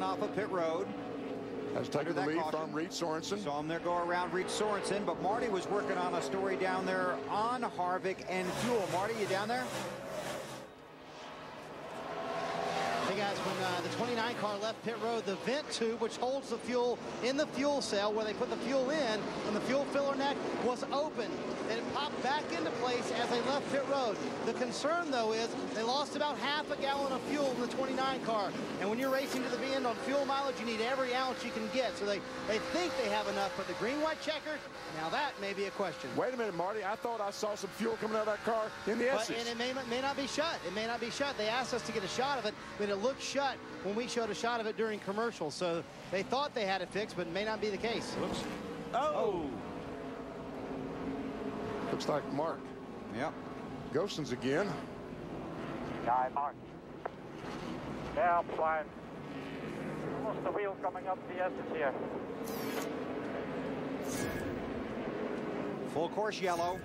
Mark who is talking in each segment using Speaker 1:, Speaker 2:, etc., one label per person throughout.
Speaker 1: coming off of pit road.
Speaker 2: Has taken the lead from Reed Sorensen.
Speaker 1: Saw him there go around Reed Sorensen, but Marty was working on a story down there on Harvick and fuel. Marty, you down there?
Speaker 3: Hey guys, when the 29 car left pit road, the vent tube, which holds the fuel in the fuel cell where they put the fuel in, and the fuel filler neck was open. And it popped back into place as they left pit road. The concern, though, is they lost about half a gallon of fuel in the 29 car. And when you're racing to the end on fuel mileage, you need every ounce you can get. So they think they have enough, but the green-white checker, now that may be a question.
Speaker 2: Wait a minute, Marty. I thought I saw some fuel coming out of that car in the S's.
Speaker 3: And it may not be shut. It may not be shut. They asked us to get a shot of it, but it looked shut when we showed a shot of it during commercials. So they thought they had it fixed, but it may not be the case.
Speaker 2: Looks.
Speaker 1: Oh.
Speaker 2: Looks like Mark.
Speaker 1: Yep.
Speaker 2: Gosens again.
Speaker 4: Guy Mark. Yeah, I'm flying. Almost the wheel coming up the S's here.
Speaker 1: Full course yellow.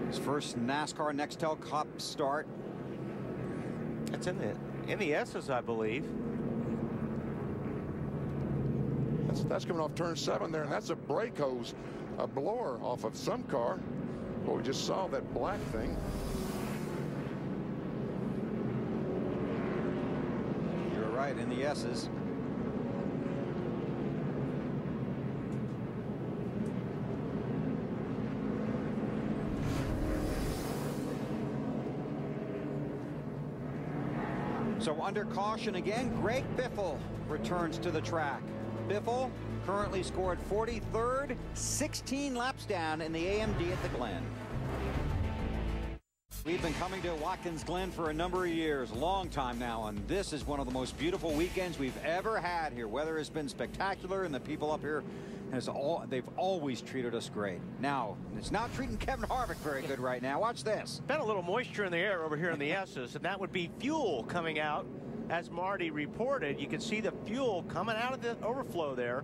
Speaker 1: His first NASCAR Nextel Cup start.
Speaker 5: It's in the S's, I believe.
Speaker 2: That's coming off turn 7 there, and that's a brake hose, a blower off of some car. Well, we just saw that black thing.
Speaker 1: You're right, in the S's. So under caution again, Greg Biffle returns to the track. Biffle currently scored 43rd, 16 laps down in the AMD at the Glen. We've been coming to Watkins Glen for a number of years, long time now, and this is one of the most beautiful weekends we've ever had here. Weather has been spectacular, and the people up here, they've always treated us great. Now, it's not treating Kevin Harvick very good right now. Watch this.
Speaker 5: Been a little moisture in the air over here in the S's, and that would be fuel coming out. As Marty reported, you can see the fuel coming out of the overflow there,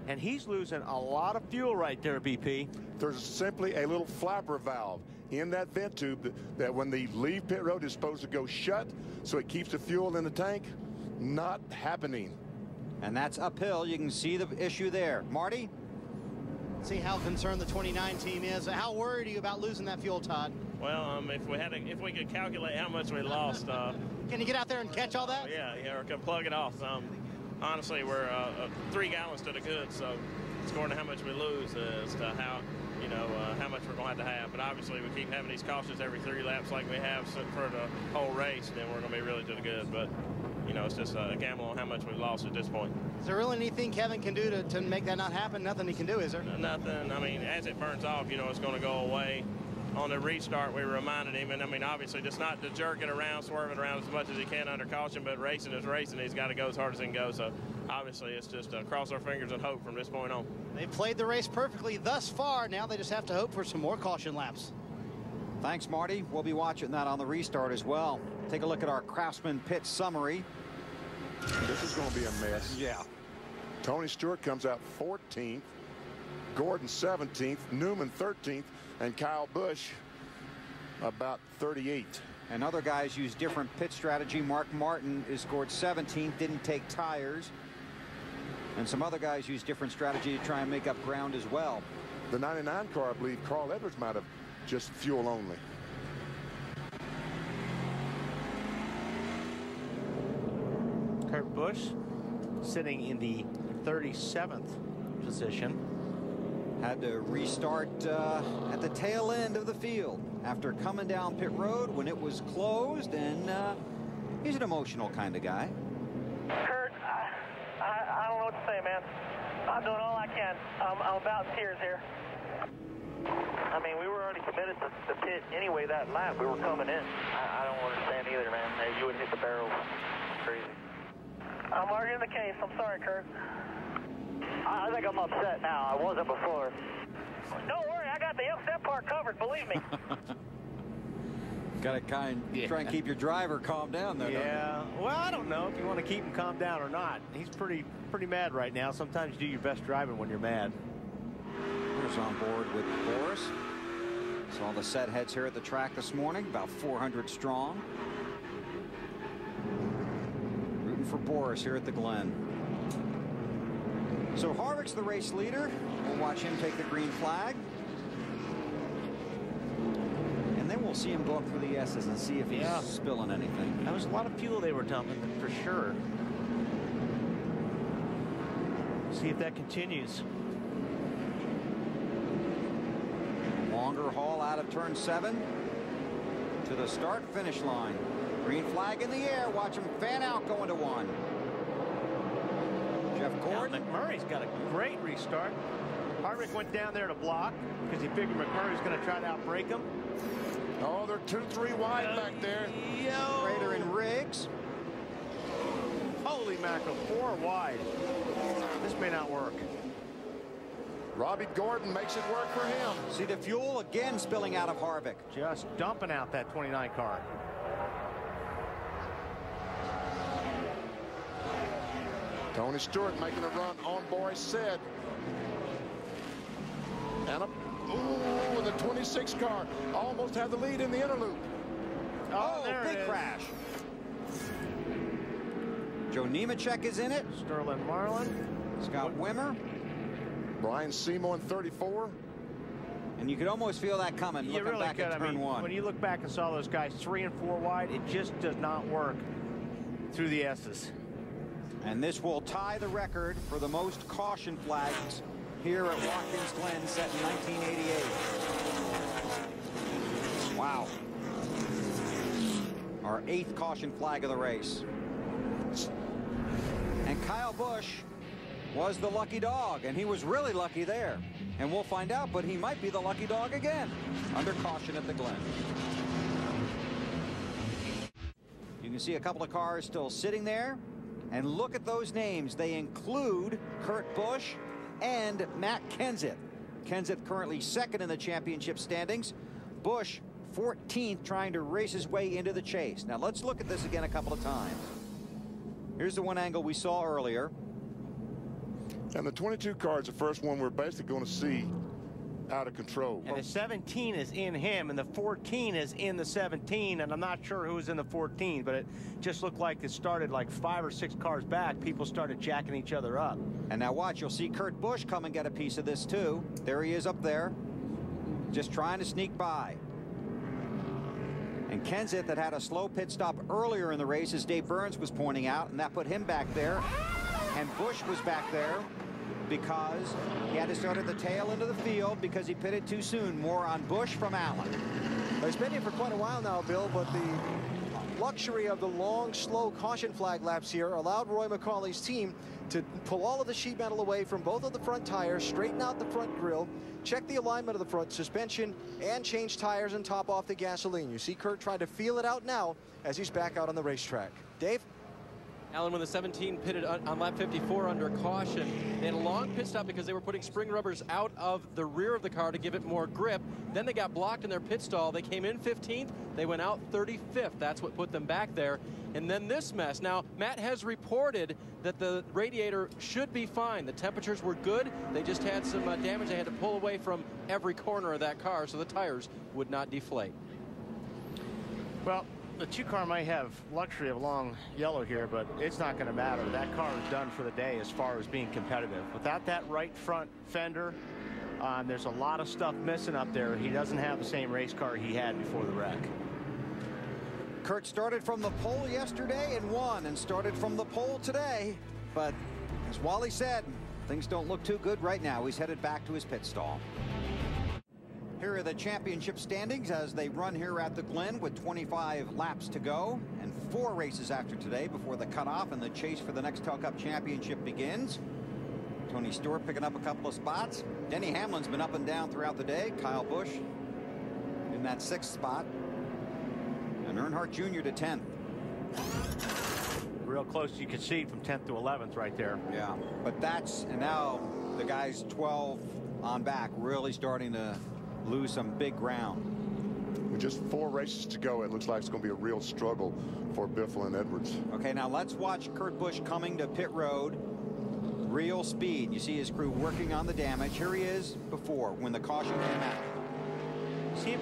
Speaker 5: and he's losing a lot of fuel right there, BP.
Speaker 2: There's simply a little flapper valve in that vent tube that when they leave pit road is supposed to go shut, so it keeps the fuel in the tank. Not happening.
Speaker 1: And that's uphill. You can see the issue there. Marty?
Speaker 3: See how concerned the 29 team is. How worried are you about losing that fuel, Todd?
Speaker 6: Well, if we could calculate how much we lost.
Speaker 3: Can you get out there and catch all that?
Speaker 6: Yeah, or can plug it off. Honestly, we're 3 gallons to the good, so it's according to how much we lose as to how, how much we're going to have. But obviously, we keep having these cautions every 3 laps like we have for the whole race, then we're going to be really to the good. But, it's just a gamble on how much we've lost at this point.
Speaker 3: Is there really anything Kevin can do to make that not happen? Nothing he can do, is there?
Speaker 6: Nothing. As it burns off, it's going to go away. On the restart, we reminded him, and obviously just not to jerk it around, swerving around as much as he can under caution, but racing is racing. He's got to go as hard as he can go. So obviously it's just cross our fingers and hope from this point on.
Speaker 3: They played the race perfectly thus far. Now they just have to hope for some more caution laps.
Speaker 1: Thanks, Marty. We'll be watching that on the restart as well. Take a look at our Craftsman pit summary.
Speaker 2: This is going to be a mess.
Speaker 1: Yeah.
Speaker 2: Tony Stewart comes out 14th, Gordon 17th, Newman 13th, and Kyle Busch about 38.
Speaker 1: And other guys use different pit strategy. Mark Martin is scored 17th, didn't take tires. And some other guys use different strategy to try and make up ground as well.
Speaker 2: The 99 car, I believe, Carl Edwards might have just fuel only.
Speaker 5: Kurt Busch sitting in the 37th position.
Speaker 1: Had to restart at the tail end of the field after coming down pit road when it was closed, and he's an emotional kind of guy.
Speaker 4: Kurt, I don't know what to say, man. I'm doing all I can. I'm about in tears here. We were already committed to the pit anyway that lap. We were coming in. I don't understand either, man. Hey, you wouldn't hit the barrel. Crazy. I'm arguing the case. I'm sorry, Kurt. I think I'm upset now. I wasn't before. Don't worry, I got the upset part covered, believe me.
Speaker 1: Got to try and keep your driver calm down there.
Speaker 5: Yeah, well, I don't know if you want to keep him calm down or not. He's pretty mad right now. Sometimes you do your best driving when you're mad.
Speaker 1: Here's on board with Boris. So Saw the set heads here at the track this morning, about 400 strong. Rooting for Boris here at the Glen. So Harvick's the race leader. We'll watch him take the green flag. And then we'll see him go up through the S's and see if he's spilling anything.
Speaker 5: That was a lot of fuel they were dumping for sure. See if that continues.
Speaker 1: Longer haul out of turn 7 to the start finish line. Green flag in the air. Watch him fan out going to 1. Jeff Gordon.
Speaker 5: Now, McMurray's got a great restart. Harvick went down there to block because he figured McMurray was going to try to outbrake him.
Speaker 2: Oh, they're 2-3 wide back there.
Speaker 1: Rader and Riggs.
Speaker 5: Holy mackerel, 4 wide. This may not work.
Speaker 2: Robbie Gordon makes it work for him.
Speaker 1: See the fuel again spilling out of Harvick.
Speaker 5: Just dumping out that 29 car.
Speaker 2: Tony Stewart making a run on Boris Said. And the 26 car almost had the lead in the inner loop.
Speaker 1: Oh, big crash. Joe Nemechek is in it.
Speaker 5: Sterling Marlin.
Speaker 1: Scott Wimmer.
Speaker 2: Brian Seymour in 34.
Speaker 1: And you could almost feel that coming looking
Speaker 5: really
Speaker 1: back at turn 1.
Speaker 5: When you look back and saw those guys 3 and 4 wide, it just does not work through the S's.
Speaker 1: And this will tie the record for the most caution flags here at Watkins Glen, set in 1988. Wow. Our 8th caution flag of the race. And Kyle Busch was the lucky dog, and he was really lucky there. And we'll find out, but he might be the lucky dog again under caution at the Glen. You can see a couple of cars still sitting there. And look at those names. They include Kurt Busch and Matt Kenseth. Kenseth currently 2nd in the championship standings. Busch 14th, trying to race his way into the chase. Now let's look at this again a couple of times. Here's the one angle we saw earlier.
Speaker 2: And the 22 car is the first one we're basically going to see out of control.
Speaker 5: And the 17 is in him, and the 14 is in the 17, and I'm not sure who was in the 14, but it just looked like it started like 5 or 6 cars back. People started jacking each other up.
Speaker 1: And now watch, you'll see Kurt Busch come and get a piece of this too. There he is up there, just trying to sneak by. And Kenseth had had a slow pit stop earlier in the race, as Dave Burns was pointing out, and that put him back there. And Busch was back there because he had to start at the tail end of the field because he pitted too soon. More on Busch from Allen.
Speaker 7: He's been here for quite a while now, Bill, but the luxury of the long, slow caution flag laps here allowed Roy McCauley's team to pull all of the sheet metal away from both of the front tires, straighten out the front grille, check the alignment of the front suspension, and change tires and top off the gasoline. You see Kurt trying to feel it out now as he's back out on the racetrack. Dave?
Speaker 8: Alan, when the 17 pitted on lap 54 under caution, they had a long pit stop because they were putting spring rubbers out of the rear of the car to give it more grip. Then they got blocked in their pit stall. They came in 15th. They went out 35th. That's what put them back there. And then this mess. Now, Matt has reported that the radiator should be fine. The temperatures were good. They just had some damage. They had to pull away from every corner of that car so the tires would not deflate.
Speaker 5: Well, the 2 car might have luxury of long yellow here, but it's not going to matter. That car is done for the day as far as being competitive. Without that right front fender, there's a lot of stuff missing up there. He doesn't have the same race car he had before the wreck.
Speaker 1: Kurt started from the pole yesterday and won, and started from the pole today. But as Wally said, things don't look too good right now. He's headed back to his pit stall. Here are the championship standings as they run here at the Glen with 25 laps to go and 4 races after today before the cutoff and the chase for the next Nextel Cup championship begins. Tony Stewart picking up a couple of spots. Denny Hamlin's been up and down throughout the day. Kyle Busch in that 6th spot. And Earnhardt Jr. to 10th.
Speaker 5: Real close, you can see from 10th to 11th right there.
Speaker 1: Yeah, but that's, and now the guys 12 on back really starting to lose some big ground.
Speaker 2: With just 4 races to go, it looks like it's going to be a real struggle for Biffle and Edwards.
Speaker 1: Okay, now let's watch Kurt Busch coming to pit road. Real speed. You see his crew working on the damage. Here he is before when the caution came out.
Speaker 5: See him